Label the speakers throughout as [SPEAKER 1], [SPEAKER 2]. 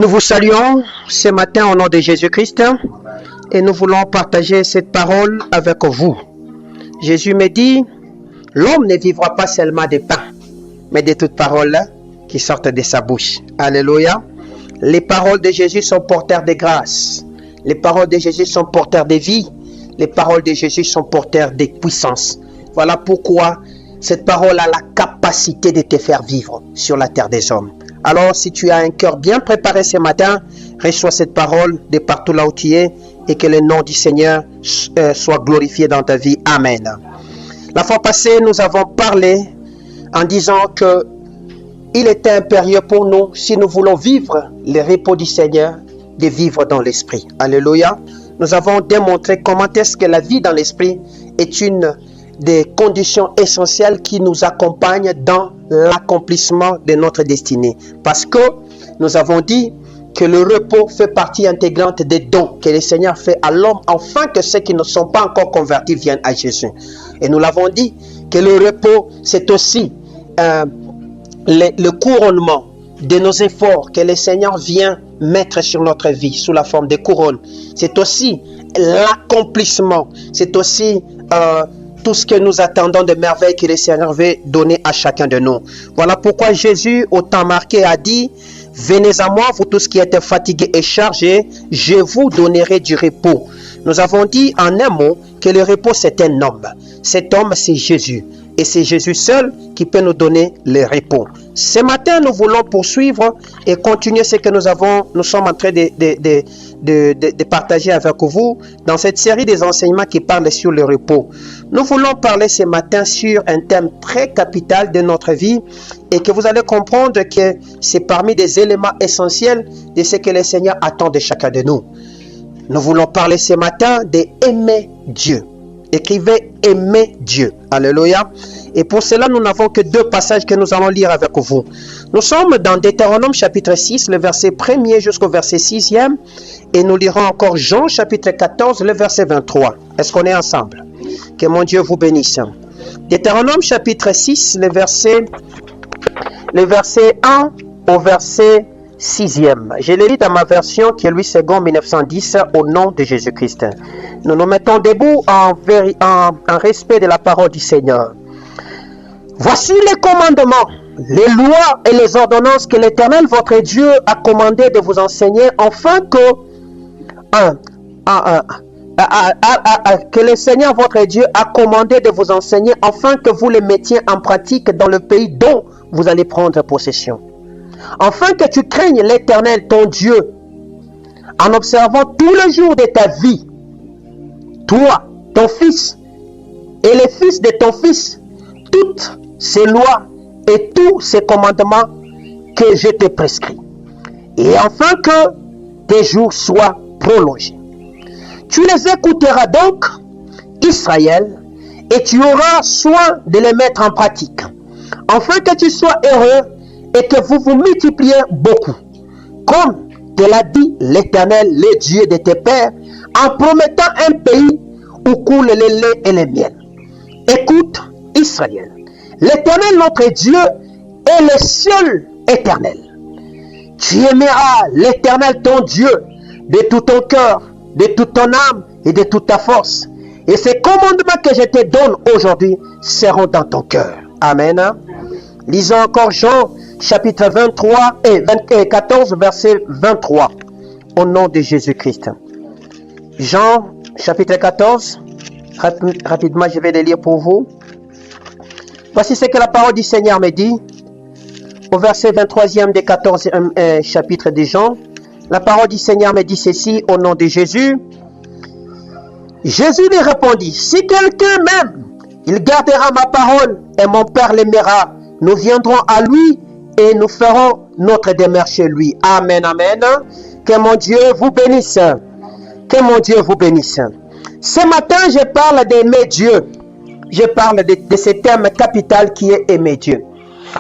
[SPEAKER 1] Nous vous saluons ce matin au nom de Jésus-Christ et nous voulons partager cette parole avec vous. Jésus me dit, l'homme ne vivra pas seulement de pain, mais de toutes paroles qui sortent de sa bouche. Alléluia. Les paroles de Jésus sont porteurs de grâce. Les paroles de Jésus sont porteurs de vie. Les paroles de Jésus sont porteurs de puissance. Voilà pourquoi cette parole a la capacité de te faire vivre sur la terre des hommes. Alors, si tu as un cœur bien préparé ce matin, reçois cette parole de partout là où tu es et que le nom du Seigneur soit glorifié dans ta vie. Amen. La fois passée, nous avons parlé en disant que il était impérieux pour nous, si nous voulons vivre le repos du Seigneur, de vivre dans l'esprit. Alléluia. Nous avons démontré comment est-ce que la vie dans l'esprit est une des conditions essentielles qui nous accompagnent dans l'accomplissement de notre destinée. Parce que nous avons dit que le repos fait partie intégrante des dons que le Seigneur fait à l'homme, afin que ceux qui ne sont pas encore convertis viennent à Jésus. Et nous l'avons dit que le repos, c'est aussi le couronnement de nos efforts que le Seigneur vient mettre sur notre vie sous la forme de couronne. C'est aussi l'accomplissement, c'est aussi tout ce que nous attendons de merveilles que le Seigneur veut donner à chacun de nous. Voilà pourquoi Jésus, au temps marqué, a dit, « Venez à moi, vous tous qui êtes fatigués et chargés, je vous donnerai du repos. » Nous avons dit en un mot que le repos, c'est un homme. Cet homme, c'est Jésus. Et c'est Jésus seul qui peut nous donner le repos. Ce matin, nous voulons poursuivre et continuer ce que nous sommes en train de partager avec vous dans cette série des enseignements qui parlent sur le repos. Nous voulons parler ce matin sur un thème très capital de notre vie et que vous allez comprendre que c'est parmi des éléments essentiels de ce que le Seigneur attend de chacun de nous. Nous voulons parler ce matin d'aimer Dieu. Écrivez aimer Dieu. Alléluia. Et pour cela, nous n'avons que deux passages que nous allons lire avec vous. Nous sommes dans Deutéronome chapitre 6, le verset 1er jusqu'au verset 6e. Et nous lirons encore Jean chapitre 14, le verset 23. Est-ce qu'on est ensemble? Que mon Dieu vous bénisse. Deutéronome chapitre 6, le verset 1 au verset 6e. Je le lis dans ma version qui est Louis II 1910 au nom de Jésus-Christ. Nous nous mettons debout en respect de la parole du Seigneur. Voici les commandements, les lois et les ordonnances que l'Éternel votre Dieu a commandé de vous enseigner, afin que le Seigneur votre Dieu a commandé de vous enseigner, afin que vous les mettiez en pratique dans le pays dont vous allez prendre possession. Afin que tu craignes l'Éternel ton Dieu, en observant tous les jours de ta vie, toi, ton fils, et les fils de ton fils, toutes ces lois et tous ces commandements que je te prescris, et afin que tes jours soient prolongés. Tu les écouteras donc, Israël, et tu auras soin de les mettre en pratique, afin que tu sois heureux et que vous vous multipliez beaucoup, comme te l'a dit l'Éternel, le Dieu de tes pères, en promettant un pays où coule le lait et le miel. Écoute, Israël, l'Éternel notre Dieu est le seul éternel. Tu aimeras l'Éternel ton Dieu de tout ton cœur, de toute ton âme et de toute ta force. Et ces commandements que je te donne aujourd'hui seront dans ton cœur. Amen. Lisons encore Jean chapitre 23 et 14 verset 23 au nom de Jésus-Christ. Jean chapitre 14, rapidement je vais le lire pour vous. Voici ce que la parole du Seigneur me dit au verset 23e du 14e chapitre de Jean. La parole du Seigneur me dit ceci au nom de Jésus. Jésus lui répondit, si quelqu'un m'aime, il gardera ma parole et mon Père l'aimera. Nous viendrons à lui et nous ferons notre demeure chez lui. Amen, amen. Que mon Dieu vous bénisse. Que mon Dieu vous bénisse. Ce matin, je parle d'aimer Dieu. Je parle de ce thème capital qui est aimer Dieu.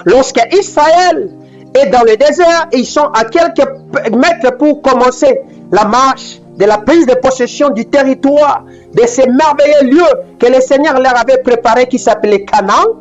[SPEAKER 1] Lorsque Israël est dans le désert, ils sont à quelques mètres pour commencer la marche de la prise de possession du territoire, de ces merveilleux lieux que le Seigneur leur avait préparés qui s'appelait Canaan.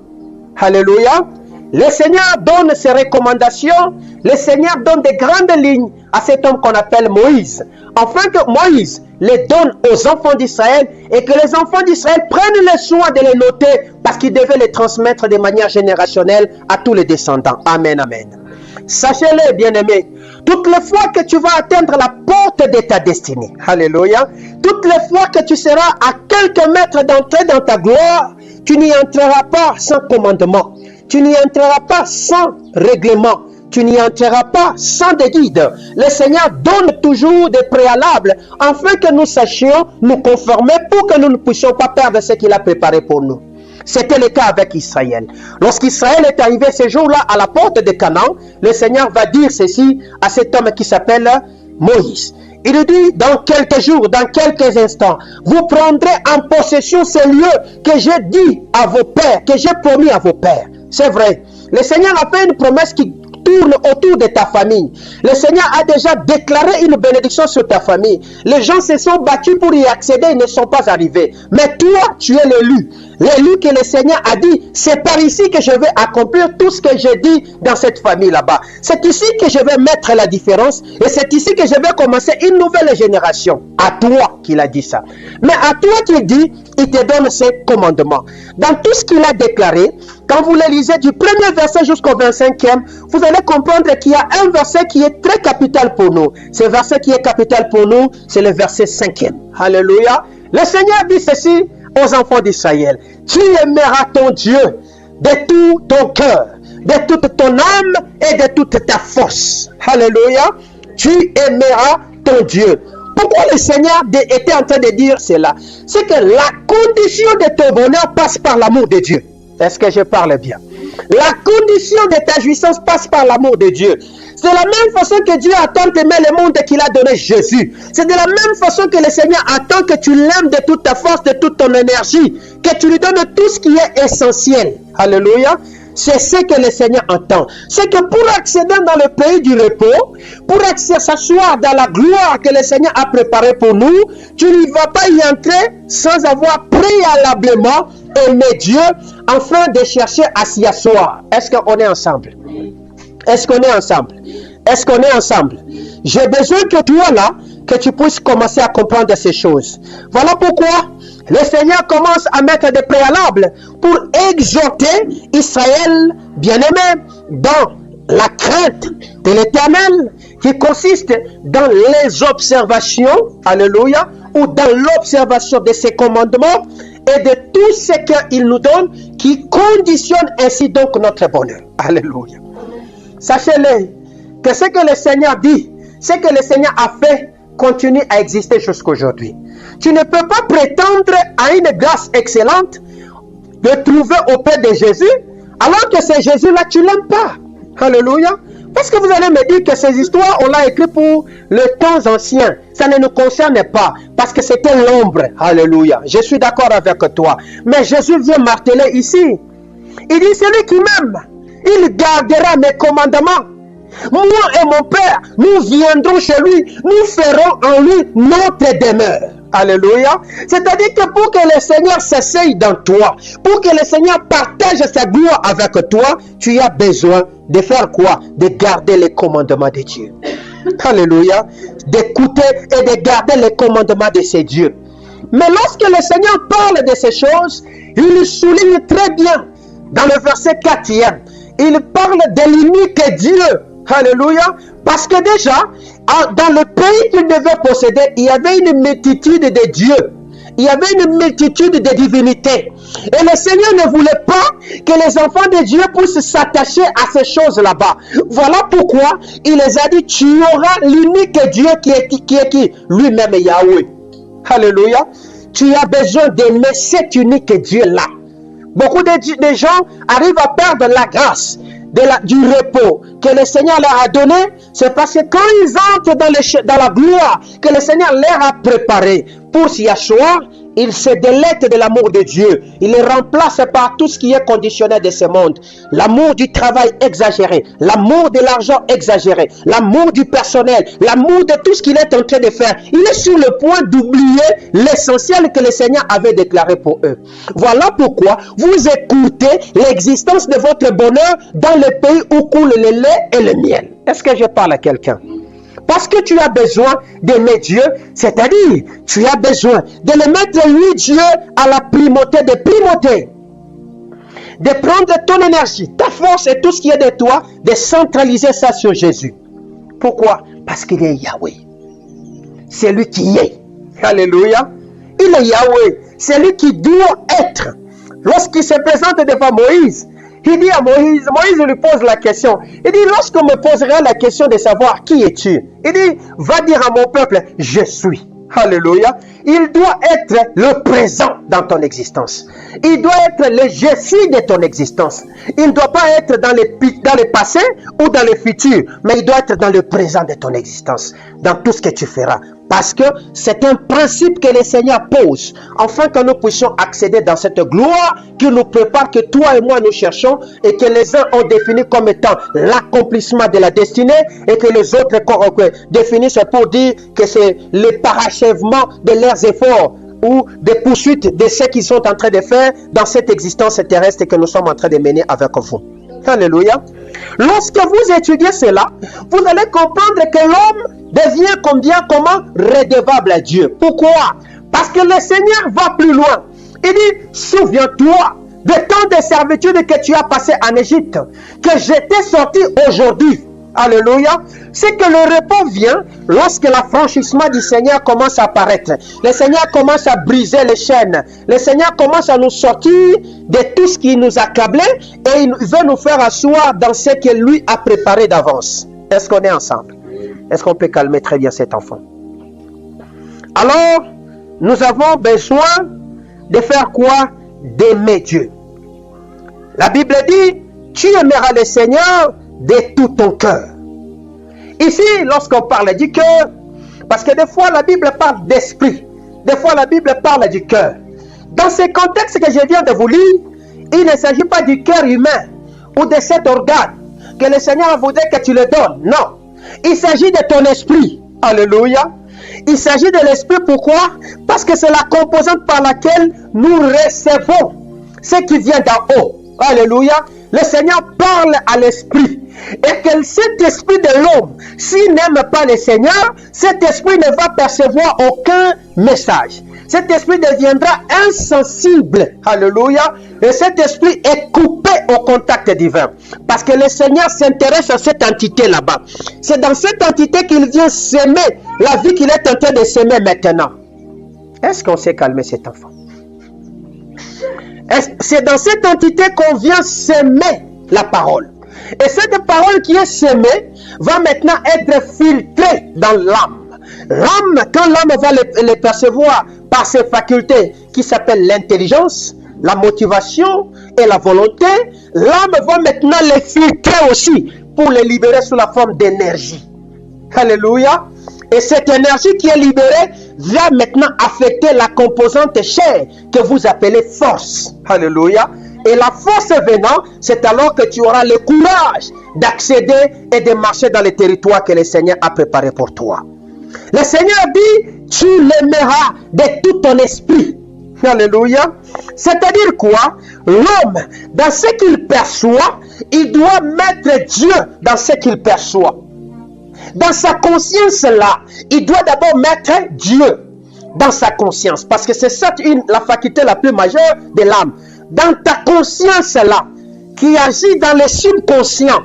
[SPEAKER 1] Alléluia. le Seigneur donne ses recommandations, le Seigneur donne des grandes lignes à cet homme qu'on appelle Moïse, afin que Moïse les donne aux enfants d'Israël et que les enfants d'Israël prennent le soin de les noter parce qu'ils devaient les transmettre de manière générationnelle à tous les descendants. Amen, amen. Sachez-le, bien-aimés, toutes les fois que tu vas atteindre la porte de ta destinée, alléluia, toutes les fois que tu seras à quelques mètres d'entrer dans ta gloire, tu n'y entreras pas sans commandement, tu n'y entreras pas sans règlement, tu n'y entreras pas sans des guides. Le Seigneur donne toujours des préalables afin que nous sachions nous conformer pour que nous ne puissions pas perdre ce qu'il a préparé pour nous. C'était le cas avec Israël. Lorsqu'Israël est arrivé ce jour-là à la porte de Canaan, le Seigneur va dire ceci à cet homme qui s'appelle Moïse. Il dit, dans quelques jours, dans quelques instants, vous prendrez en possession ces lieux que j'ai dit à vos pères, que j'ai promis à vos pères. C'est vrai. Le Seigneur a fait une promesse qui tourne autour de ta famille. Le Seigneur a déjà déclaré une bénédiction sur ta famille. Les gens se sont battus pour y accéder, ils ne sont pas arrivés. Mais toi, tu es l'élu. L'élu que le Seigneur a dit, c'est par ici que je vais accomplir tout ce que j'ai dit dans cette famille là-bas. C'est ici que je vais mettre la différence et c'est ici que je vais commencer une nouvelle génération. À toi qu'il a dit ça. Mais à toi qu'il dit, il te donne ses commandements. Dans tout ce qu'il a déclaré, quand vous le lisez du premier verset jusqu'au 25e, vous allez comprendre qu'il y a un verset qui est très capital pour nous. Ce verset qui est capital pour nous, c'est le verset 5e. Alléluia. Le Seigneur dit ceci aux enfants d'Israël. Tu aimeras ton Dieu de tout ton cœur, de toute ton âme et de toute ta force. Alléluia. Tu aimeras ton Dieu. Pourquoi le Seigneur était en train de dire cela? C'est que la condition de ton bonheur passe par l'amour de Dieu. Est-ce que je parle bien? La condition de ta jouissance passe par l'amour de Dieu. C'est de la même façon que Dieu attend d'aimer le monde qu'il a donné Jésus. C'est de la même façon que le Seigneur attend que tu l'aimes de toute ta force, de toute ton énergie, que tu lui donnes tout ce qui est essentiel. Alléluia. C'est ce que le Seigneur entend. C'est que pour accéder dans le pays du repos, pour s'asseoir dans la gloire que le Seigneur a préparée pour nous, tu ne vas pas y entrer sans avoir préalablement aimé Dieu afin de chercher à s'y asseoir. Est-ce qu'on est ensemble? Est-ce qu'on est ensemble? Est-ce qu'on est ensemble? J'ai besoin que toi là, que tu puisses commencer à comprendre ces choses. Voilà pourquoi le Seigneur commence à mettre des préalables pour exhorter Israël bien-aimé dans la crainte de l'Éternel qui consiste dans les observations, alléluia, ou dans l'observation de ses commandements et de tout ce qu'il nous donne qui conditionne ainsi donc notre bonheur. Alléluia. Sachez-le que ce que le Seigneur dit, ce que le Seigneur a fait, continue à exister jusqu'à aujourd'hui. Tu ne peux pas prétendre à une grâce excellente de trouver auprès de Jésus, alors que c'est Jésus-là, tu ne l'aimes pas. Alléluia. Parce que vous allez me dire que ces histoires, on l'a écrit pour le temps ancien. Ça ne nous concerne pas, parce que c'était l'ombre. Alléluia. Je suis d'accord avec toi. Mais Jésus vient marteler ici. Il dit, celui qui m'aime, il gardera mes commandements. Moi et mon Père, nous viendrons chez lui, nous ferons en lui notre demeure. Alléluia. C'est-à-dire que pour que le Seigneur s'asseye dans toi, pour que le Seigneur partage sa gloire avec toi, tu as besoin de faire quoi? De garder les commandements de Dieu. Alléluia. D'écouter et de garder les commandements de ces dieux. Mais lorsque le Seigneur parle de ces choses, il souligne très bien dans le verset 4e. Il parle de l'unique Dieu. Alléluia. Parce que déjà, dans le pays qu'il devait posséder, il y avait une multitude de dieux. Il y avait une multitude de divinités. Et le Seigneur ne voulait pas que les enfants de Dieu puissent s'attacher à ces choses là-bas. Voilà pourquoi il les a dit, tu auras l'unique Dieu qui est qui? Lui-même Yahweh. Alléluia. Tu as besoin d'aimer cet unique Dieu-là. Beaucoup de gens arrivent à perdre la grâce du repos que le Seigneur leur a donné. C'est parce que quand ils entrent dans la gloire que le Seigneur leur a préparé pour s'y asseoir, il se délecte de l'amour de Dieu. Il le remplace par tout ce qui est conditionnel de ce monde. L'amour du travail exagéré, l'amour de l'argent exagéré, l'amour du personnel, l'amour de tout ce qu'il est en train de faire. Il est sur le point d'oublier l'essentiel que le Seigneur avait déclaré pour eux. Voilà pourquoi vous écoutez l'existence de votre bonheur dans le pays où coule le lait et le miel. Est-ce que je parle à quelqu'un? Parce que tu as besoin d'aimer Dieu, c'est-à-dire tu as besoin de le mettre, lui, Dieu, à la primauté des primautés. De prendre ton énergie, ta force et tout ce qui est de toi, de centraliser ça sur Jésus. Pourquoi? Parce qu'il est Yahweh. C'est lui qui est. Alléluia. Il est Yahweh. C'est lui qui doit être. Lorsqu'il se présente devant Moïse, il dit à Moïse, Moïse lui pose la question. Il dit, lorsqu'on me posera la question de savoir qui es-tu, il dit, va dire à mon peuple, je suis. Alléluia. Il doit être le présent dans ton existence. Il doit être le je suis de ton existence. Il ne doit pas être dans le passé ou dans le futur, mais il doit être dans le présent de ton existence, dans tout ce que tu feras. Parce que c'est un principe que le Seigneur pose, afin que nous puissions accéder dans cette gloire qu'il nous prépare, que toi et moi nous cherchons, et que les uns ont défini comme étant l'accomplissement de la destinée, et que les autres définissent pour dire que c'est le parachèvement de leurs efforts, ou des poursuites de ce qu'ils sont en train de faire dans cette existence terrestre que nous sommes en train de mener avec vous. Alléluia. Lorsque vous étudiez cela, vous allez comprendre que l'homme devient comment redevable à Dieu. Pourquoi? Parce que le Seigneur va plus loin. Il dit, souviens-toi de temps de servitude que tu as passé en Égypte, que j'étais sorti aujourd'hui. Alléluia. C'est que le repos vient lorsque l'affranchissement du Seigneur commence à apparaître. Le Seigneur commence à briser les chaînes. Le Seigneur commence à nous sortir de tout ce qui nous accablait et il veut nous faire asseoir dans ce que lui a préparé d'avance. Est-ce qu'on est ensemble? Est-ce qu'on peut calmer très bien cet enfant? Alors, nous avons besoin de faire quoi? D'aimer Dieu. La Bible dit, tu aimeras le Seigneur de tout ton cœur. Ici, lorsqu'on parle du cœur, parce que des fois la Bible parle d'esprit, des fois la Bible parle du cœur. Dans ce contexte que je viens de vous lire, il ne s'agit pas du cœur humain ou de cet organe que le Seigneur voudrait que tu le donnes. Non. Il s'agit de ton esprit. Alléluia. Il s'agit de l'esprit. Pourquoi? Parce que c'est la composante par laquelle nous recevons ce qui vient d'en haut. Alléluia. Le Seigneur parle à l'esprit. Et que cet esprit de l'homme, s'il n'aime pas le Seigneur, cet esprit ne va percevoir aucun message. Cet esprit deviendra insensible. Alléluia. Et cet esprit est coupé au contact divin. Parce que le Seigneur s'intéresse à cette entité là-bas. C'est dans cette entité qu'il vient s'aimer la vie qu'il est en train de s'aimer maintenant. Est-ce qu'on sait calmer cet enfant? C'est dans cette entité qu'on vient s'aimer la parole. Et cette parole qui est sémée va maintenant être filtrée dans l'âme. L'âme, quand l'âme va le percevoir par ses facultés qui s'appellent l'intelligence, la motivation et la volonté, l'âme va maintenant les filtrer aussi pour les libérer sous la forme d'énergie. Alléluia. Et cette énergie qui est libérée va maintenant affecter la composante chair que vous appelez force. Alléluia. Et la force venant, c'est alors que tu auras le courage d'accéder et de marcher dans les territoires que le Seigneur a préparés pour toi. Le Seigneur dit, tu l'aimeras de tout ton esprit. Alléluia. C'est-à-dire quoi? L'homme, dans ce qu'il perçoit, il doit mettre Dieu dans ce qu'il perçoit. Dans sa conscience là, il doit d'abord mettre Dieu dans sa conscience. Parce que c'est ça la faculté la plus majeure de l'âme. Dans ta conscience là, qui agit dans le subconscient,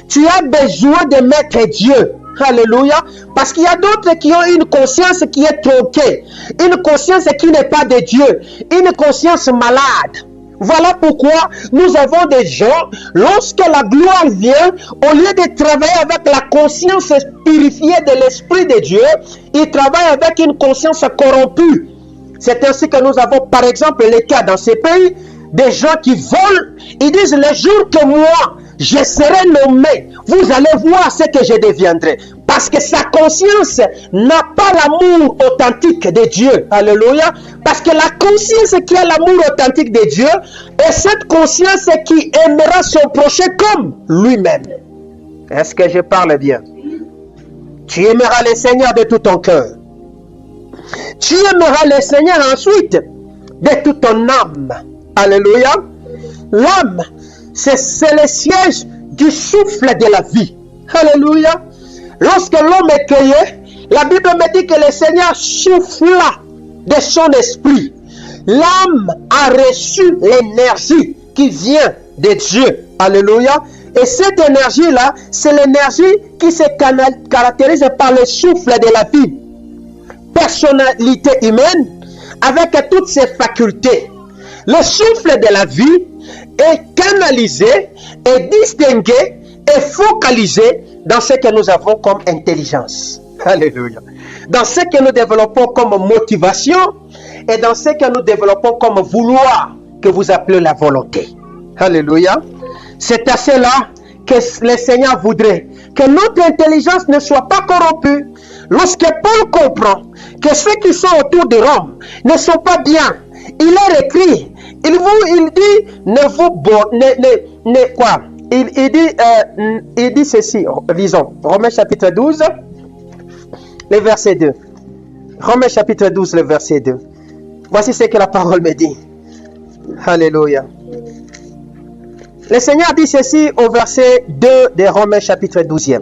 [SPEAKER 1] tu as besoin de mettre Dieu. Alléluia. Parce qu'il y a d'autres qui ont une conscience qui est tronquée. Une conscience qui n'est pas de Dieu. Une conscience malade. Voilà pourquoi nous avons des gens, lorsque la gloire vient, au lieu de travailler avec la conscience purifiée de l'Esprit de Dieu, ils travaillent avec une conscience corrompue. C'est ainsi que nous avons par exemple les cas dans ces pays, des gens qui volent, ils disent le jour que moi, je serai nommé, vous allez voir ce que je deviendrai. Parce que sa conscience n'a pas l'amour authentique de Dieu. Alléluia. Parce que la conscience qui a l'amour authentique de Dieu est cette conscience qui aimera son prochain comme lui-même. Est-ce que je parle bien? Tu aimeras le Seigneur de tout ton cœur. Tu aimeras le Seigneur ensuite de toute ton âme. Alléluia. L'âme, c'est le siège du souffle de la vie. Alléluia. Lorsque l'homme est créé, la Bible me dit que le Seigneur souffla de son esprit. L'âme a reçu l'énergie qui vient de Dieu. Alléluia. Et cette énergie-là, c'est l'énergie qui se caractérise par le souffle de la vie. Personnalité humaine avec toutes ses facultés. Le souffle de la vie est canalisé, est distingué et focalisé dans ce que nous avons comme intelligence. Alléluia. Dans ce que nous développons comme motivation et dans ce que nous développons comme vouloir, que vous appelez la volonté. Alléluia. C'est à cela que le Seigneur voudrait que notre intelligence ne soit pas corrompue. Lorsque Paul comprend que ceux qui sont autour de Rome ne sont pas bien, il leur écrit, il dit ceci, lisons, Romains chapitre 12, le verset 2. Romains chapitre 12, le verset 2. Voici ce que la parole me dit. Alléluia. Le Seigneur dit ceci au verset 2 de Romains chapitre 12.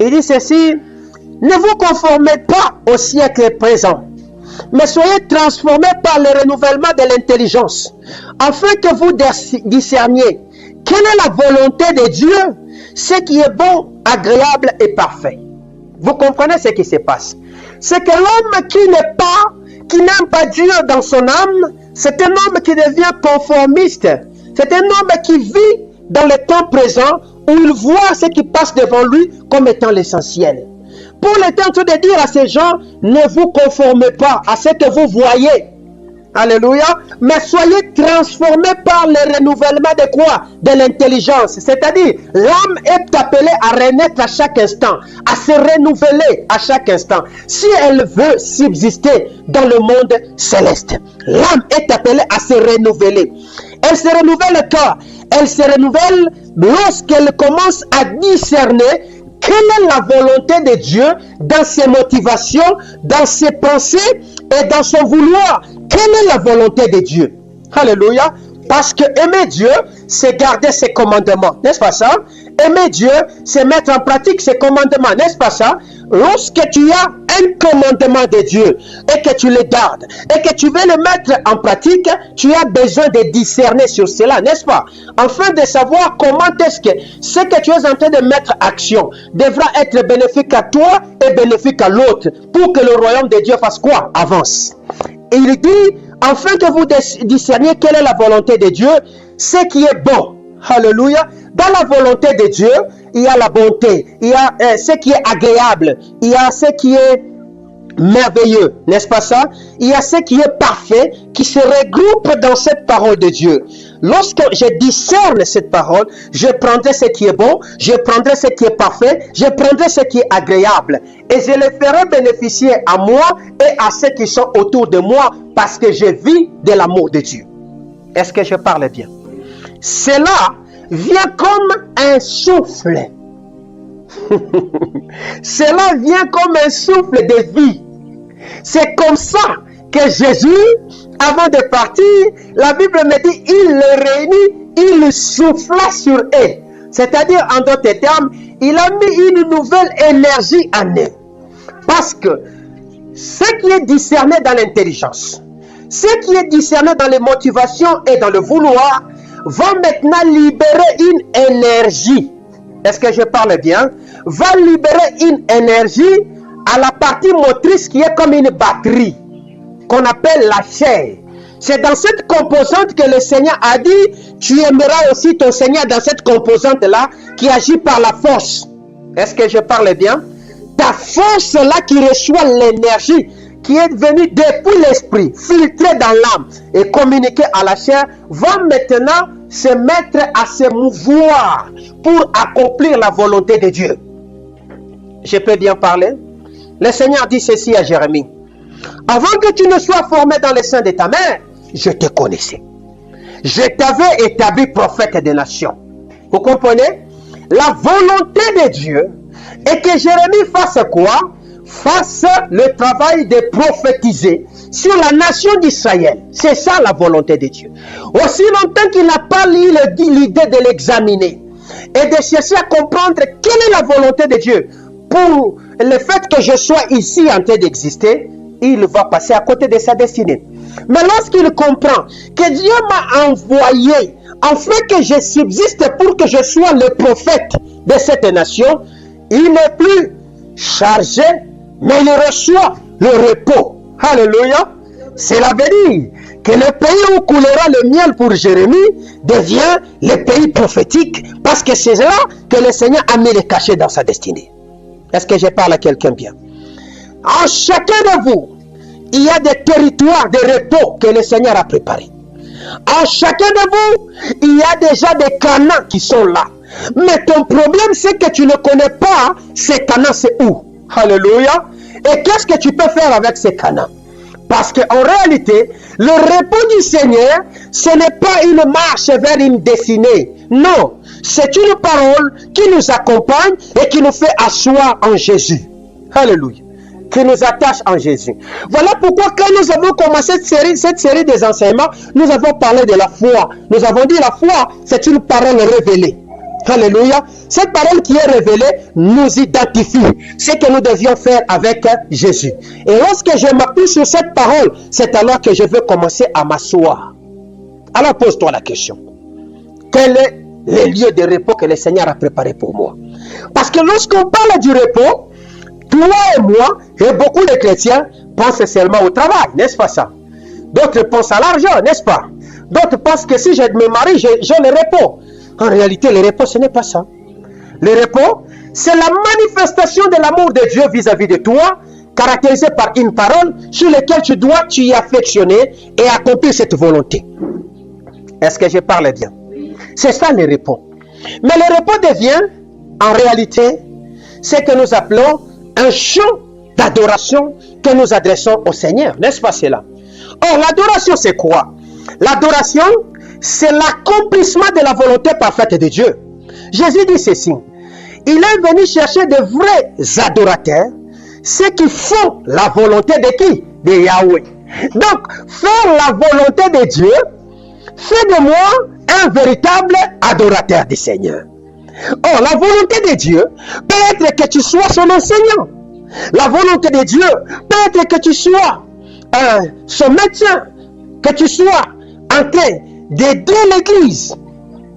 [SPEAKER 1] Il dit ceci, ne vous conformez pas au siècle présent, mais soyez transformés par le renouvellement de l'intelligence, afin que vous discerniez quelle est la volonté de Dieu, ce qui est bon, agréable et parfait. Vous comprenez ce qui se passe? C'est que l'homme qui n'aime pas Dieu dans son âme, c'est un homme qui devient conformiste. C'est un homme qui vit dans le temps présent où il voit ce qui passe devant lui comme étant l'essentiel. Pour le temps de dire à ces gens, ne vous conformez pas à ce que vous voyez. Alléluia. Mais soyez transformés par le renouvellement de quoi? De l'intelligence. C'est-à-dire, l'âme est appelée à renaître à chaque instant, à se renouveler à chaque instant. Si elle veut subsister dans le monde céleste, l'âme est appelée à se renouveler. Elle se renouvelle quand? Elle se renouvelle lorsqu'elle commence à discerner quelle est la volonté de Dieu dans ses motivations, dans ses pensées et dans son vouloir. Quelle est la volonté de Dieu? Alléluia. Parce que aimer Dieu, c'est garder ses commandements. N'est-ce pas ça? Aimer Dieu, c'est mettre en pratique ses commandements. N'est-ce pas ça? Lorsque tu as un commandement de Dieu et que tu le gardes et que tu veux le mettre en pratique, tu as besoin de discerner sur cela, n'est-ce pas? Afin de savoir comment est-ce que ce que tu es en train de mettre en action devra être bénéfique à toi et bénéfique à l'autre pour que le royaume de Dieu fasse quoi? Avance. Et il dit, afin que vous discerniez quelle est la volonté de Dieu, ce qui est bon. Alléluia. Dans la volonté de Dieu, il y a la bonté, il y a ce qui est agréable, il y a ce qui est merveilleux, n'est-ce pas ça? Il y a ce qui est parfait, qui se regroupe dans cette parole de Dieu. Lorsque je discerne cette parole, je prendrai ce qui est bon, je prendrai ce qui est parfait, je prendrai ce qui est agréable. Et je le ferai bénéficier à moi et à ceux qui sont autour de moi, parce que je vis de l'amour de Dieu. Est-ce que je parle bien? Cela vient comme un souffle. Cela vient comme un souffle de vie. C'est comme ça que Jésus, avant de partir, la Bible me dit, il les réunit, il souffla sur eux. C'est-à-dire, en d'autres termes, il a mis une nouvelle énergie en eux. Parce que ce qui est discerné dans l'intelligence, ce qui est discerné dans les motivations et dans le vouloir, va maintenant libérer une énergie. Est-ce que je parle bien? Va libérer une énergie à la partie motrice qui est comme une batterie, qu'on appelle la chair. C'est dans cette composante que le Seigneur a dit, tu aimeras aussi ton Seigneur dans cette composante-là qui agit par la force. Est-ce que je parle bien? Ta force-là qui reçoit l'énergie qui est venue depuis l'esprit, filtrée dans l'âme et communiquée à la chair, va maintenant se mettre à se mouvoir pour accomplir la volonté de Dieu. Je peux bien parler? Le Seigneur dit ceci à Jérémie. Avant que tu ne sois formé dans le sein de ta mère, je te connaissais. Je t'avais établi prophète des nations. Vous comprenez? La volonté de Dieu est que Jérémie fasse quoi? Fasse le travail de prophétiser sur la nation d'Israël. C'est ça la volonté de Dieu. Aussi longtemps qu'il n'a pas eu l'idée de l'examiner et de chercher à comprendre quelle est la volonté de Dieu pour le fait que je sois ici en train d'exister, il va passer à côté de sa destinée. Mais lorsqu'il comprend que Dieu m'a envoyé afin que je subsiste pour que je sois le prophète de cette nation, il n'est plus chargé, mais il reçoit le repos. Alléluia. Cela veut dire que le pays où coulera le miel pour Jérémie devient le pays prophétique parce que c'est là que le Seigneur a mis le cachet dans sa destinée. Est-ce que je parle à quelqu'un bien? En chacun de vous, il y a des territoires de repos que le Seigneur a préparés. En chacun de vous, il y a déjà des Canaans qui sont là. Mais ton problème, c'est que tu ne connais pas ces Canaans, c'est où? Alléluia. Et qu'est-ce que tu peux faire avec ces Canaans? Parce qu'en réalité, le repos du Seigneur, ce n'est pas une marche vers une destinée. Non, c'est une parole qui nous accompagne et qui nous fait asseoir en Jésus. Alléluia. Qui nous attache en Jésus. Voilà pourquoi quand nous avons commencé cette série des enseignements, nous avons parlé de la foi. Nous avons dit la foi, c'est une parole révélée. Alléluia. Cette parole qui est révélée nous identifie ce que nous devions faire avec Jésus. Et lorsque je m'appuie sur cette parole, c'est alors que je veux commencer à m'asseoir. Alors pose-toi la question. Quel est le lieu de repos que le Seigneur a préparé pour moi? Parce que lorsqu'on parle du repos, toi et moi, et beaucoup de chrétiens pensent seulement au travail, n'est-ce pas ça? D'autres pensent à l'argent, n'est-ce pas? D'autres pensent que si je me marie, j'ai le repos. En réalité, le repos, ce n'est pas ça. Le repos, c'est la manifestation de l'amour de Dieu vis-à-vis de toi, caractérisée par une parole sur laquelle tu dois t'y affectionner et accomplir cette volonté. Est-ce que je parle bien? C'est ça le repos. Mais le repos devient, en réalité, ce que nous appelons un chant d'adoration que nous adressons au Seigneur. N'est-ce pas cela? Or, l'adoration, c'est quoi? L'adoration, c'est l'accomplissement de la volonté parfaite de Dieu. Jésus dit ceci. Il est venu chercher de vrais adorateurs, ceux qui font la volonté de qui? De Yahweh. Donc, faire la volonté de Dieu fait de moi un véritable adorateur du Seigneur. Or, la volonté de Dieu peut être que tu sois son enseignant. La volonté de Dieu peut être que tu sois son médecin, que tu sois en train d'aider l'Église,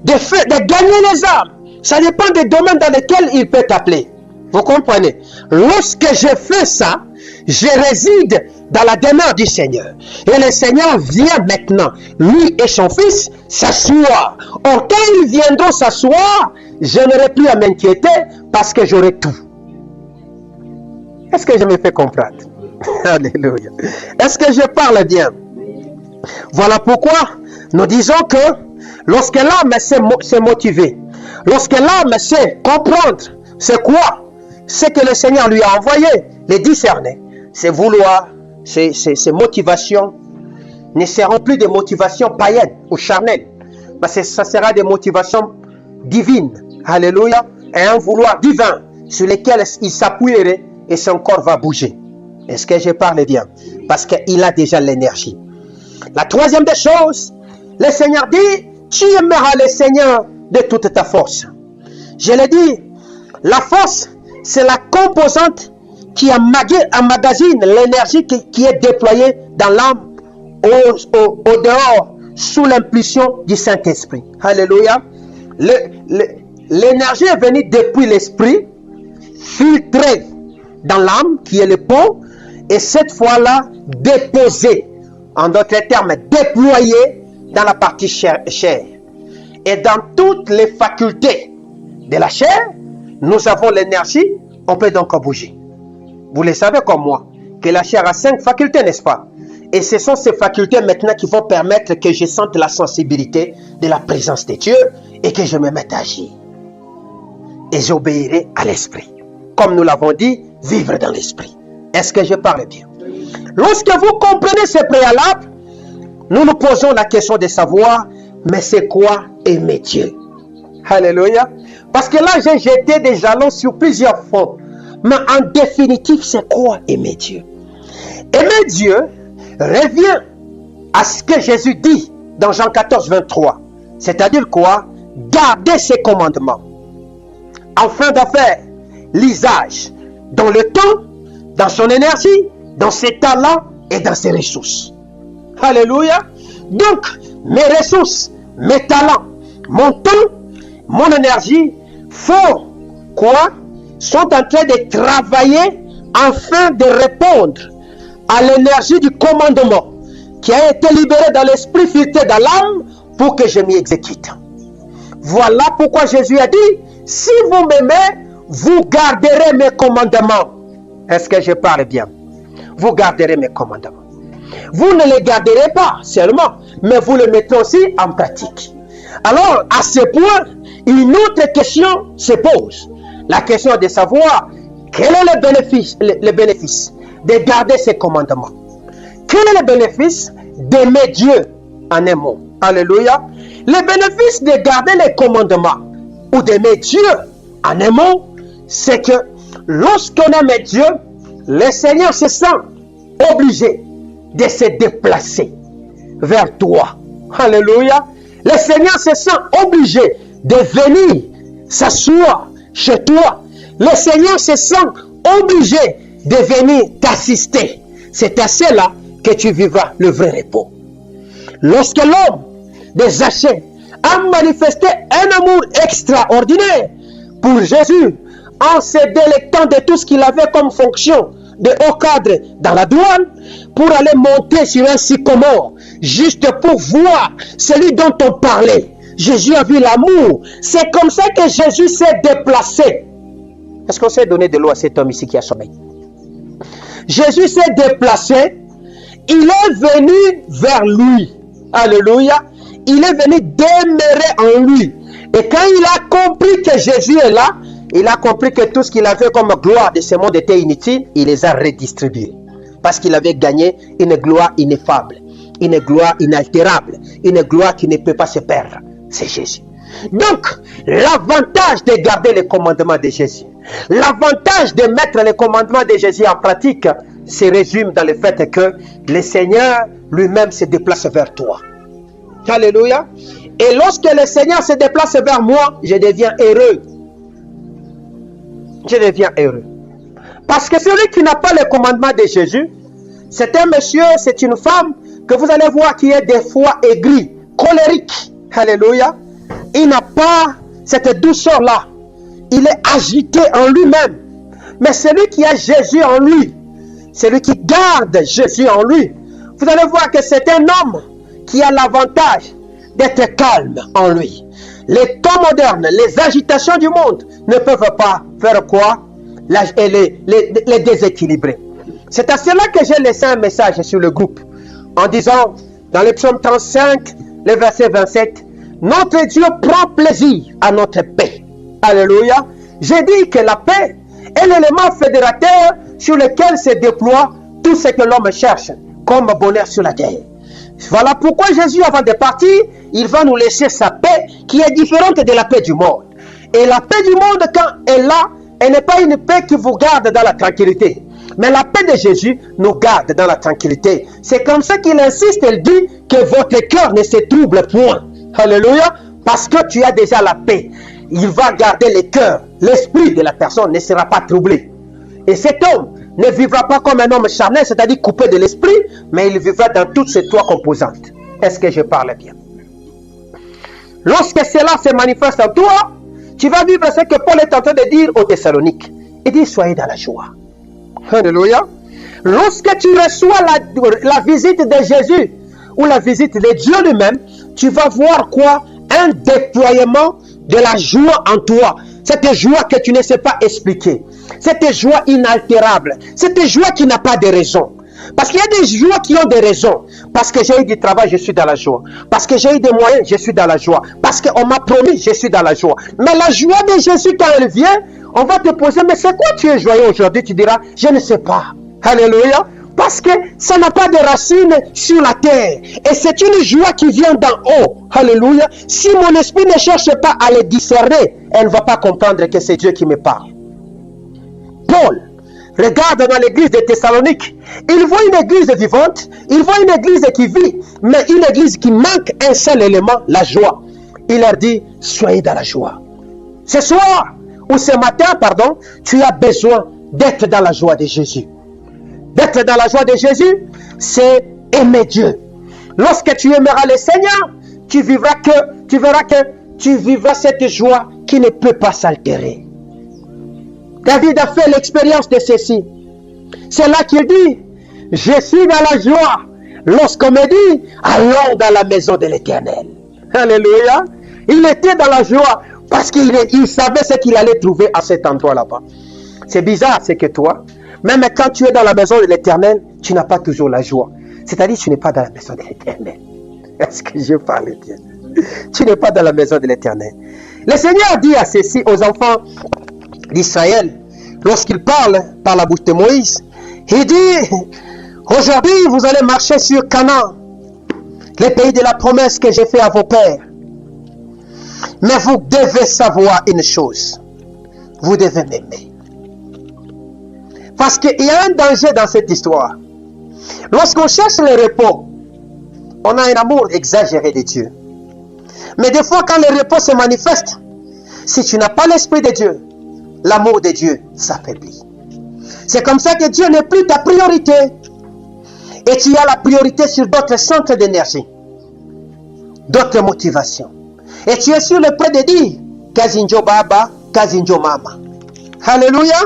[SPEAKER 1] de gagner les âmes. Ça dépend des domaines dans lesquels il peut t'appeler. Vous comprenez? Lorsque je fais ça, je réside dans la demeure du Seigneur. Et le Seigneur vient maintenant, lui et son fils, s'asseoir. Or, quand ils viendront s'asseoir, je n'aurai plus à m'inquiéter parce que j'aurai tout. Est-ce que je me fais comprendre? Alléluia. Est-ce que je parle bien? Voilà pourquoi nous disons que lorsque l'âme sait motiver, lorsque l'âme sait comprendre c'est quoi ce que le Seigneur lui a envoyé, les discerner, ses vouloirs, ses motivations ne seront plus des motivations païennes ou charnelles, parce que ça sera des motivations divines. Alléluia. Et un vouloir divin sur lequel il s'appuierait et son corps va bouger. Est-ce que je parle bien? Parce qu'il a déjà l'énergie. La troisième des choses, le Seigneur dit, tu aimeras le Seigneur de toute ta force. Je l'ai dit, la force, c'est la composante qui emmagasine l'énergie qui est déployée dans l'âme au dehors, sous l'impulsion du Saint-Esprit. Alléluia. L'énergie est venue depuis l'esprit, filtrée dans l'âme, qui est le pont, et cette fois-là, déposée, en d'autres termes, déployée dans la partie chair. Et dans toutes les facultés de la chair, nous avons l'énergie, on peut donc bouger. Vous le savez comme moi, que la chair a 5 facultés, n'est-ce pas? Et ce sont ces facultés maintenant qui vont permettre que je sente la sensibilité de la présence de Dieu et que je me mette à agir. Et j'obéirai à l'esprit. Comme nous l'avons dit, vivre dans l'esprit. Est-ce que je parle bien? Lorsque vous comprenez ce préalable, nous nous posons la question de savoir, mais c'est quoi aimer Dieu? Alléluia. Parce que là, j'ai jeté des jalons sur plusieurs fronts. Mais en définitive, c'est quoi aimer Dieu? Aimer Dieu revient à ce que Jésus dit dans Jean 14, 23. C'est-à-dire quoi? Garder ses commandements. Afin d'en faire l'usage dans le temps, dans son énergie, dans ses talents et dans ses ressources. Alléluia. Donc, mes ressources, mes talents, mon temps, mon énergie font quoi? Sont en train de travailler afin de répondre à l'énergie du commandement qui a été libéré dans l'esprit, filtré dans l'âme pour que je m'y exécute. Voilà pourquoi Jésus a dit, si vous m'aimez, vous garderez mes commandements. Est-ce que je parle bien? Vous garderez mes commandements. Vous ne les garderez pas seulement, mais vous les mettrez aussi en pratique. Alors, à ce point, une autre question se pose. La question de savoir quel est le bénéfice de garder ces commandements. Quel est le bénéfice d'aimer Dieu en un mot? Alléluia. Le bénéfice de garder les commandements ou d'aimer Dieu en un mot, c'est que lorsqu'on aime Dieu, le Seigneur se sent obligé de se déplacer vers toi. Alléluia. Le Seigneur se sent obligé de venir s'asseoir chez toi. Le Seigneur se sent obligé de venir t'assister. C'est à cela que tu vivras le vrai repos. Lorsque l'homme de Zachée a manifesté un amour extraordinaire pour Jésus, en se délectant de tout ce qu'il avait comme fonction de haut cadre dans la douane, pour aller monter sur un sycomore, juste pour voir celui dont on parlait. Jésus a vu l'amour. C'est comme ça que Jésus s'est déplacé. Est-ce qu'on s'est donné de l'eau à cet homme ici qui a sommeil? Jésus s'est déplacé. Il est venu vers lui. Alléluia. Il est venu demeurer en lui. Et quand il a compris que Jésus est là, il a compris que tout ce qu'il avait comme gloire de ce monde était inutile. Il les a redistribués. Parce qu'il avait gagné une gloire ineffable, une gloire inaltérable, une gloire qui ne peut pas se perdre. C'est Jésus. Donc, l'avantage de garder les commandements de Jésus, l'avantage de mettre les commandements de Jésus en pratique, se résume dans le fait que le Seigneur lui-même se déplace vers toi. Alléluia. Et lorsque le Seigneur se déplace vers moi, je deviens heureux. Je deviens heureux. Parce que celui qui n'a pas le commandement de Jésus, c'est un monsieur, c'est une femme que vous allez voir qui est des fois aigri, colérique. Alléluia. Il n'a pas cette douceur-là. Il est agité en lui-même. Mais celui qui a Jésus en lui, celui qui garde Jésus en lui, vous allez voir que c'est un homme qui a l'avantage d'être calme en lui. Les temps modernes, les agitations du monde ne peuvent pas faire quoi? Les déséquilibrer. C'est à cela que j'ai laissé un message sur le groupe en disant dans le psaume 35, le verset 27, notre Dieu prend plaisir à notre paix. Alléluia. J'ai dit que la paix est l'élément fédérateur sur lequel se déploie tout ce que l'homme cherche comme bonheur sur la terre. Voilà pourquoi Jésus, avant de partir, il va nous laisser sa paix qui est différente de la paix du monde. Et la paix du monde, quand elle est là, elle n'est pas une paix qui vous garde dans la tranquillité. Mais la paix de Jésus nous garde dans la tranquillité. C'est comme ça qu'il insiste, il dit que votre cœur ne se trouble point. Alléluia. Parce que tu as déjà la paix. Il va garder le cœur. L'esprit de la personne ne sera pas troublé. Et cet homme ne vivra pas comme un homme charnel, c'est-à-dire coupé de l'esprit, mais il vivra dans toutes ces trois composantes. Est-ce que je parle bien? Lorsque cela se manifeste en toi, tu vas vivre ce que Paul est en train de dire aux Thessaloniques. Il dit, soyez dans la joie. Alléluia. Lorsque tu reçois la visite de Jésus ou la visite de Dieu lui-même, tu vas voir quoi? Un déploiement de la joie en toi. Cette joie que tu ne sais pas expliquer. Cette joie inaltérable. Cette joie qui n'a pas de raison. Parce qu'il y a des joies qui ont des raisons. Parce que j'ai eu du travail, je suis dans la joie. Parce que j'ai eu des moyens, je suis dans la joie. Parce qu'on m'a promis, je suis dans la joie. Mais la joie de Jésus, quand elle vient, on va te poser, mais c'est quoi tu es joyeux aujourd'hui? Tu diras, je ne sais pas. Alléluia. Parce que ça n'a pas de racines sur la terre. Et c'est une joie qui vient d'en haut. Alléluia. Si mon esprit ne cherche pas à le discerner, elle ne va pas comprendre que c'est Dieu qui me parle. Paul, regarde dans l'église de Thessalonique. Il voit une église vivante. Il voit une église qui vit. Mais une église qui manque un seul élément, la joie. Il leur dit, soyez dans la joie. Ce soir, ou ce matin, pardon, tu as besoin d'être dans la joie de Jésus. D'être dans la joie de Jésus, c'est aimer Dieu. Lorsque tu aimeras le Seigneur, tu verras que tu vivras cette joie qui ne peut pas s'altérer. David a fait l'expérience de ceci. C'est là qu'il dit, je suis dans la joie lorsqu'on me dit, allons dans la maison de l'Éternel. Alléluia. Il était dans la joie parce qu'il savait ce qu'il allait trouver à cet endroit là-bas. C'est bizarre, c'est que toi, même quand tu es dans la maison de l'Éternel, tu n'as pas toujours la joie. C'est-à-dire que tu n'es pas dans la maison de l'Éternel. Est-ce que je parle bien? Tu n'es pas dans la maison de l'Éternel. Le Seigneur dit à ceci aux enfants d'Israël, lorsqu'il parle par la bouche de Moïse, il dit, aujourd'hui vous allez marcher sur Canaan, le pays de la promesse que j'ai fait à vos pères. Mais vous devez savoir une chose, vous devez m'aimer. Parce qu'il y a un danger dans cette histoire. Lorsqu'on cherche le repos, on a un amour exagéré de Dieu. Mais des fois, quand le repos se manifeste, si tu n'as pas l'Esprit de Dieu, l'amour de Dieu s'affaiblit. C'est comme ça que Dieu n'est plus ta priorité. Et tu as la priorité sur d'autres centres d'énergie, d'autres motivations. Et tu es sur le point de dire, Kazinjo Baba, Kazinjo Mama. Alléluia.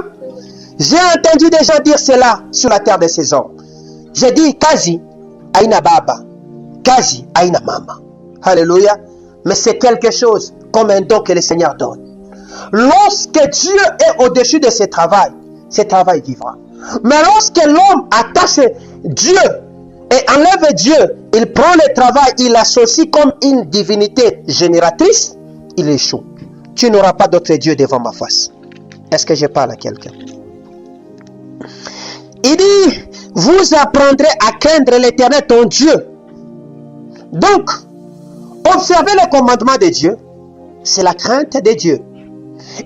[SPEAKER 1] J'ai entendu des gens dire cela sur la terre de ces hommes. J'ai dit, Kazi, Aina Baba, Kazi, Aina Mama. Alléluia. Mais c'est quelque chose comme un don que le Seigneur donne. Lorsque Dieu est au-dessus de ce travail vivra. Mais lorsque l'homme attache Dieu et enlève Dieu, il prend le travail, il l'associe comme une divinité génératrice, il échoue. Tu n'auras pas d'autre Dieu devant ma face. Est-ce que je parle à quelqu'un? Il dit, vous apprendrez à craindre l'Éternel ton Dieu. Donc, observer le commandement de Dieu, c'est la crainte de Dieu.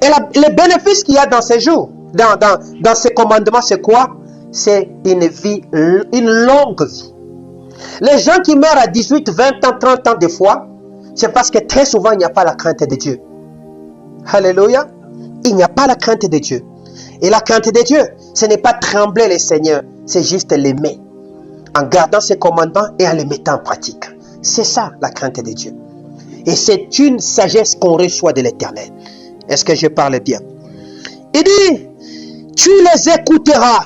[SPEAKER 1] Et le bénéfice qu'il y a dans ces jours, dans ces commandements, c'est quoi? C'est une vie, une longue vie. Les gens qui meurent à 18, 20 ans, 30 ans des fois, c'est parce que très souvent, il n'y a pas la crainte de Dieu. Alléluia. Il n'y a pas la crainte de Dieu. Et la crainte de Dieu, ce n'est pas trembler le Seigneur, c'est juste l'aimer. En gardant ses commandements et en les mettant en pratique. C'est ça la crainte de Dieu. Et c'est une sagesse qu'on reçoit de l'Éternel. Est-ce que je parle bien? Il dit, tu les écouteras.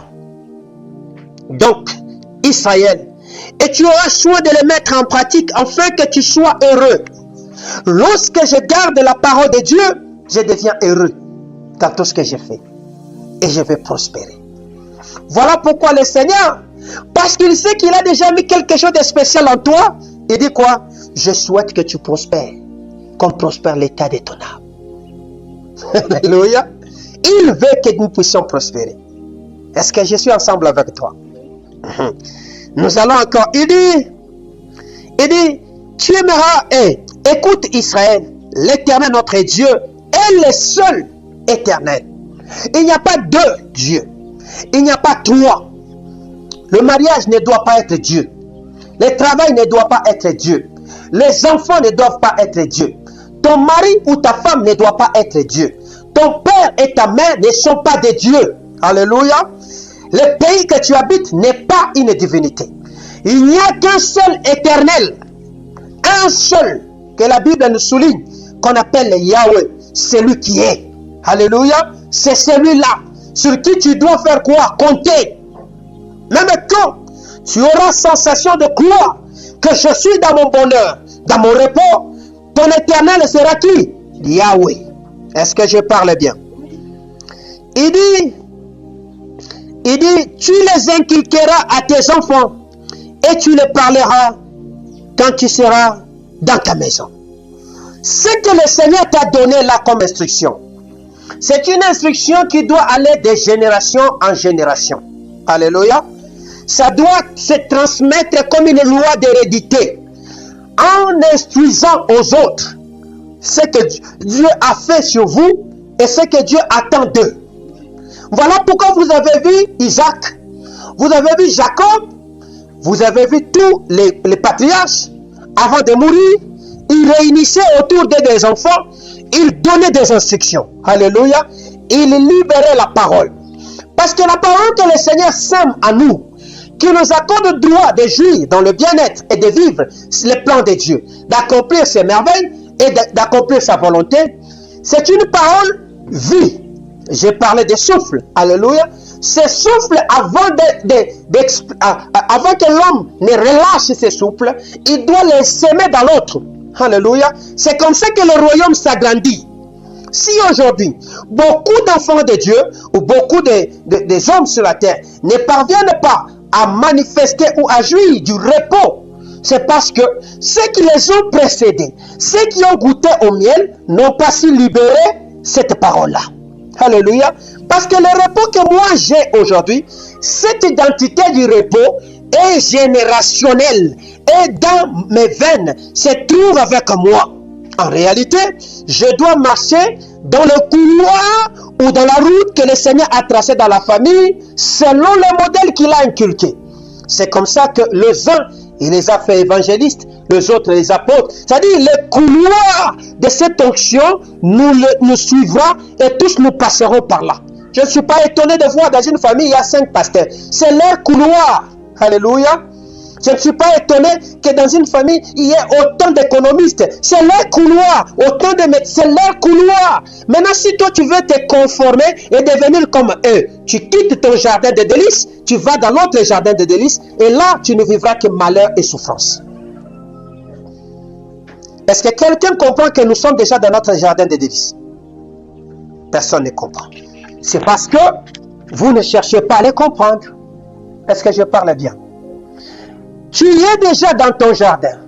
[SPEAKER 1] Donc, Israël, et tu auras soin de les mettre en pratique afin que tu sois heureux. Lorsque je garde la parole de Dieu, je deviens heureux dans tout ce que j'ai fait. Et je vais prospérer. Voilà pourquoi le Seigneur, parce qu'il sait qu'il a déjà mis quelque chose de spécial en toi, il dit quoi? Je souhaite que tu prospères, comme prospère l'état de ton âme. Alléluia. Il veut que nous puissions prospérer. Est-ce que je suis ensemble avec toi? Nous allons encore. Il dit, tu aimeras, écoute Israël, l'Éternel notre Dieu est le seul éternel. Il n'y a pas deux dieux. Il n'y a pas trois. Le mariage ne doit pas être Dieu. Le travail ne doit pas être Dieu. Les enfants ne doivent pas être Dieu. Ton mari ou ta femme ne doit pas être Dieu. Ton père et ta mère ne sont pas des dieux. Alléluia. Le pays que tu habites n'est pas une divinité. Il n'y a qu'un seul éternel. Un seul que la Bible nous souligne, qu'on appelle Yahweh. Celui qui est. Alléluia. C'est celui-là sur qui tu dois faire quoi? Compter. Même quand tu auras sensation de croire que je suis dans mon bonheur, dans mon repos, ton éternel sera qui? Yahweh. Est-ce que je parle bien? Il dit, Il dit, tu les inculqueras à tes enfants et tu les parleras quand tu seras dans ta maison. Ce que le Seigneur t'a donné là comme instruction, c'est une instruction qui doit aller de génération en génération. Alléluia. Ça doit se transmettre comme une loi d'hérédité en instruisant aux autres ce que Dieu a fait sur vous et ce que Dieu attend d'eux. Voilà pourquoi vous avez vu Isaac, vous avez vu Jacob, vous avez vu tous les patriarches, avant de mourir, ils réunissaient autour des enfants, ils donnaient des instructions. Alléluia. Ils libéraient la parole. Parce que la parole que le Seigneur sème à nous, qui nous accorde le droit de jouir dans le bien-être et de vivre les plans de Dieu, d'accomplir ses merveilles et d'accomplir sa volonté, c'est une parole vie. J'ai parlé de souffle. Alléluia. Ce souffle, avant que l'homme ne relâche ce souffle, il doit les semer dans l'autre. Alléluia. C'est comme ça que le royaume s'agrandit. Si aujourd'hui, beaucoup d'enfants de Dieu ou beaucoup des hommes sur la terre ne parviennent pas à manifester ou à jouir du repos, c'est parce que ceux qui les ont précédés, ceux qui ont goûté au miel, n'ont pas su libérer cette parole-là. Alléluia. Parce que le repos que moi j'ai aujourd'hui, cette identité du repos est générationnelle et dans mes veines se trouve avec moi. En réalité, je dois marcher dans le couloir ou dans la route que le Seigneur a tracée dans la famille selon le modèle qu'il a inculqué. C'est comme ça que les uns, il les a fait évangélistes, les autres les apôtres. C'est-à-dire le couloir de cette onction nous suivra et tous nous passerons par là. Je ne suis pas étonné de voir dans une famille, il y a 5 pasteurs. C'est leur couloir. Alléluia. Je ne suis pas étonné que dans une famille, il y ait autant d'économistes. C'est leur couloir. Autant de médecins, c'est leur couloir. Maintenant, si toi, tu veux te conformer et devenir comme eux, tu quittes ton jardin de délices, tu vas dans l'autre jardin de délices, et là, tu ne vivras que malheur et souffrance. Est-ce que quelqu'un comprend que nous sommes déjà dans notre jardin de délices? Personne ne comprend. C'est parce que vous ne cherchez pas à les comprendre. Est-ce que je parle bien? Tu es déjà dans ton jardin.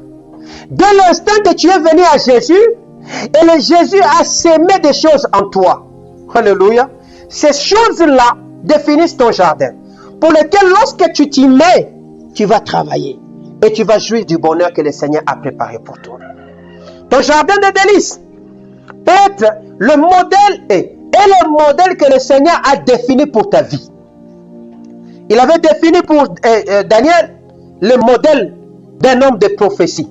[SPEAKER 1] Dès l'instant que tu es venu à Jésus, et le Jésus a sémé des choses en toi. Alléluia. Ces choses-là définissent ton jardin, pour lesquelles lorsque tu t'y mets, tu vas travailler et tu vas jouir du bonheur que le Seigneur a préparé pour toi. Ton jardin de délices peut être le modèle et le modèle que le Seigneur a défini pour ta vie. Il avait défini pour Daniel le modèle d'un homme de prophétie.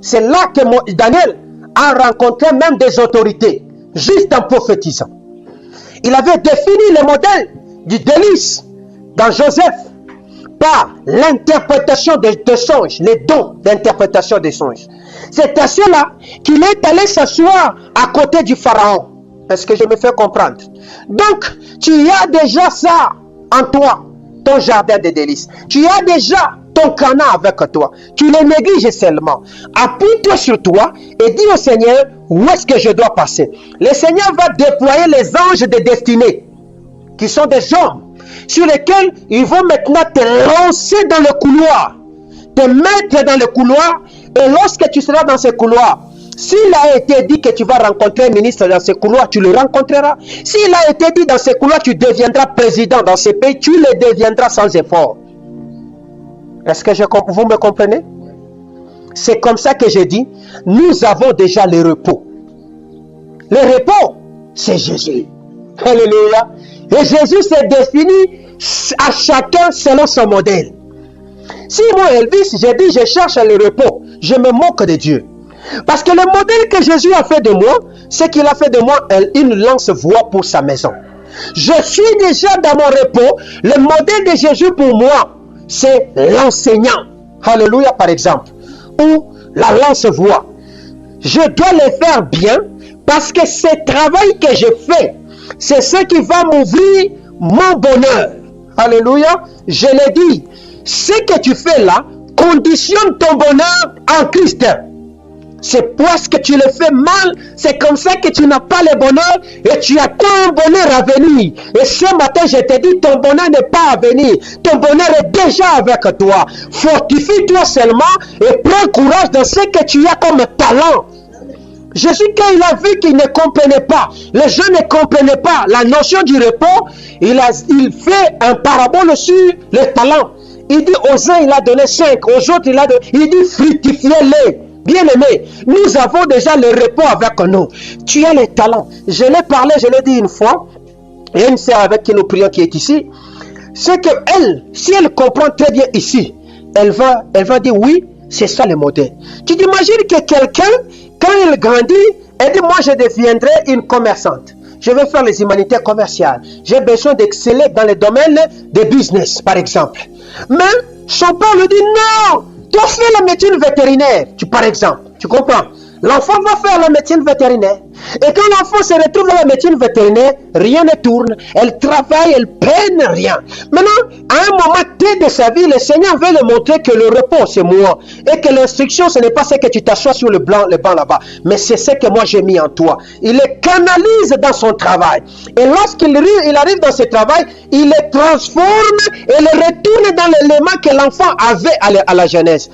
[SPEAKER 1] C'est là que Daniel a rencontré même des autorités, juste en prophétisant. Il avait défini le modèle du délice dans Joseph par l'interprétation des songes, les dons d'interprétation des songes. C'est à cela qu'il est allé s'asseoir à côté du pharaon. Est-ce que je me fais comprendre? Donc, tu as déjà ça en toi, ton jardin de délices. Tu as déjà ton canard avec toi. Tu le négliges seulement. Appuie-toi sur toi et dis au Seigneur, où est-ce que je dois passer? Le Seigneur va déployer les anges de destinée, qui sont des hommes, sur lesquels ils vont maintenant te lancer dans le couloir, te mettre dans le couloir, et lorsque tu seras dans ce couloir, s'il a été dit que tu vas rencontrer un ministre dans ce couloir, tu le rencontreras. S'il a été dit dans ce couloir, tu deviendras président dans ce pays, tu le deviendras sans effort. Est-ce que vous me comprenez? C'est comme ça que j'ai dit, nous avons déjà le repos. Le repos, c'est Jésus. Alléluia. Et Jésus s'est défini à chacun selon son modèle. Si moi, Elvis, j'ai dit je cherche le repos, je me moque de Dieu. Parce que le modèle que Jésus a fait de moi, c'est qu'il a fait de moi une lance-voix pour sa maison. Je suis déjà dans mon repos. Le modèle de Jésus pour moi, c'est l'enseignant. Alléluia, par exemple. Ou la lance-voix. Je dois le faire bien parce que ce travail que je fais, c'est ce qui va m'ouvrir mon bonheur. Alléluia. Je l'ai dit. Ce que tu fais là conditionne ton bonheur en Christ. C'est parce que tu le fais mal, c'est comme ça que tu n'as pas le bonheur et tu attends un bonheur à venir. Et ce matin, je te dis, ton bonheur n'est pas à venir. Ton bonheur est déjà avec toi. Fortifie-toi seulement et prends courage dans ce que tu as comme talent. Jésus, quand il a vu qu'il ne comprenait pas, les gens ne comprenaient pas la notion du repos, il fait un parabole sur les talents. Il dit aux uns, il a donné 5, aux autres, il dit fructifiez-les. Bien-aimé, nous avons déjà le repos avec nous. Tu as les talents. Je l'ai parlé, je l'ai dit une fois. Il y a une sœur avec qui nous prions qui est ici. C'est que elle, si elle comprend très bien ici, elle va dire oui, c'est ça le modèle. Tu t'imagines que quelqu'un, quand il grandit, elle dit moi je deviendrai une commerçante. Je vais faire les humanités commerciales. J'ai besoin d'exceller dans le domaine des business, par exemple. Mais son père lui dit non. Toi, fais la médecine vétérinaire, par exemple. Tu comprends? L'enfant va faire la médecine vétérinaire. Et quand l'enfant se retrouve dans la médecine vétérinaire, rien ne tourne. Elle travaille, elle peine, rien. Maintenant, à un moment T de sa vie, le Seigneur veut lui montrer que le repos, c'est moi. Et que l'instruction, ce n'est pas ce que tu t'assois sur le banc là-bas. Mais c'est ce que moi j'ai mis en toi. Il le canalise dans son travail. Et lorsqu'il arrive dans ce travail, il le transforme et le retourne dans l'élément que l'enfant avait à la jeunesse.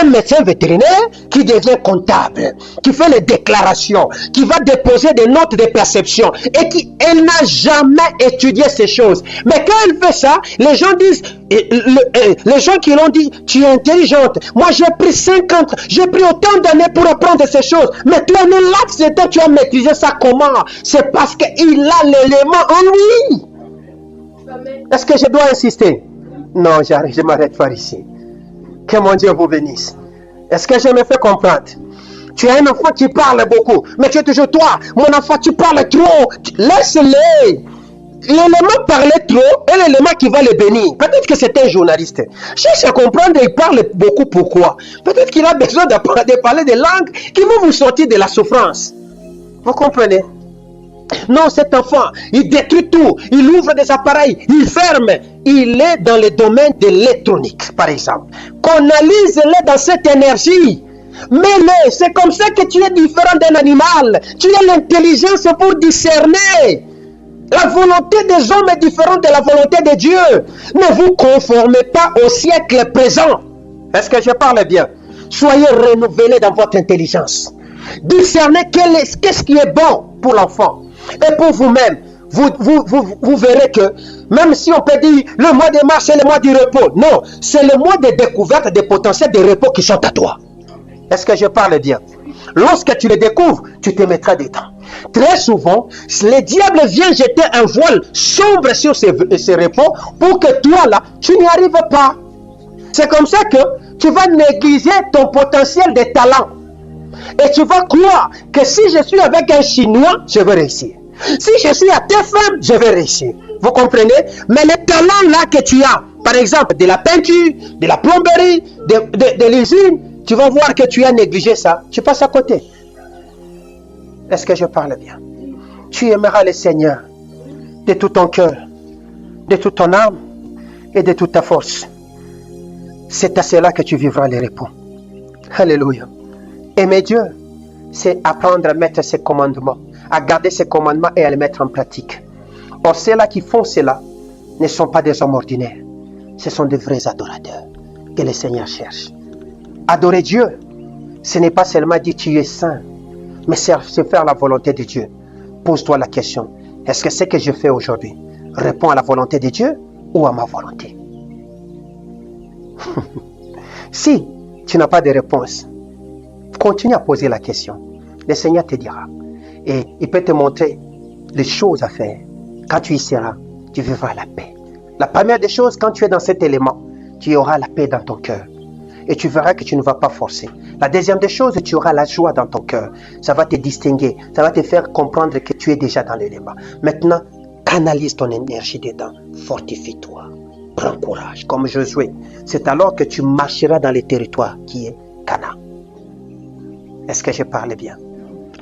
[SPEAKER 1] Un médecin vétérinaire qui devient comptable, qui fait les déclarations, qui va déposer des notes de perception et elle n'a jamais étudié ces choses. Mais quand elle fait ça, les gens disent, les gens qui l'ont dit, tu es intelligente. Moi j'ai pris 50, j'ai pris autant d'années pour apprendre ces choses. Mais toi, en un laps de temps, tu as maîtrisé ça comment? C'est parce qu'il a l'élément en lui. Est-ce que je dois insister? Non, j'arrête, je m'arrête par ici. Que mon Dieu vous bénisse. Est-ce que je me fais comprendre? Tu as un enfant qui parle beaucoup, mais tu es toujours toi. Mon enfant, tu parles trop. Laisse-le. L'élément parler trop est l'élément qui va le bénir. Peut-être que c'est un journaliste. Cherche à comprendre, il parle beaucoup. Pourquoi? Peut-être qu'il a besoin de parler des langues qui vont vous sortir de la souffrance. Vous comprenez? Non, cet enfant, il détruit tout. Il ouvre des appareils, il ferme. Il est dans le domaine de l'électronique, par exemple. Canalise-le dans cette énergie. Mais c'est comme ça que tu es différent d'un animal. Tu as l'intelligence pour discerner. La volonté des hommes est différente de la volonté de Dieu. Ne vous conformez pas au siècle présent. Est-ce que je parle bien? Soyez renouvelés dans votre intelligence. Discernez qu'est-ce qui est bon pour l'enfant. Et pour vous-même, vous verrez que même si on peut dire le mois de mars c'est le mois du repos. Non, c'est le mois de découverte des potentiels de repos qui sont à toi. Est-ce que je parle bien? Lorsque tu les découvres, tu te mettras dedans. Très souvent, le diable vient jeter un voile sombre sur ces repos pour que toi là, tu n'y arrives pas. C'est comme ça que tu vas négliger ton potentiel de talent. Et tu vas croire que si je suis avec un Chinois, je vais réussir. Si je suis à TFM, je vais réussir. Vous comprenez? Mais les talents là que tu as, par exemple de la peinture, de la plomberie, de l'usine, tu vas voir que tu as négligé ça. Tu passes à côté. Est-ce que je parle bien? Tu aimeras le Seigneur de tout ton cœur, de toute ton âme et de toute ta force. C'est à cela que tu vivras le repos. Alléluia. Aimer Dieu, c'est apprendre à mettre ses commandements, à garder ses commandements et à les mettre en pratique. Or, ceux-là qui font cela ne sont pas des hommes ordinaires. Ce sont des vrais adorateurs que le Seigneur cherche. Adorer Dieu, ce n'est pas seulement dire tu es saint, mais c'est faire la volonté de Dieu. Pose-toi la question, est-ce que ce que je fais aujourd'hui répond à la volonté de Dieu ou à ma volonté? Si tu n'as pas de réponse, continue à poser la question. Le Seigneur te dira. Et il peut te montrer les choses à faire. Quand tu y seras, tu vivras la paix. La première des choses, quand tu es dans cet élément, tu auras la paix dans ton cœur. Et tu verras que tu ne vas pas forcer. La deuxième des choses, tu auras la joie dans ton cœur. Ça va te distinguer. Ça va te faire comprendre que tu es déjà dans l'élément. Maintenant, canalise ton énergie dedans. Fortifie-toi. Prends courage, comme Josué. C'est alors que tu marcheras dans le territoire qui est Canaan. Est-ce que je parle bien?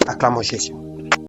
[SPEAKER 1] Acclamons Jésus.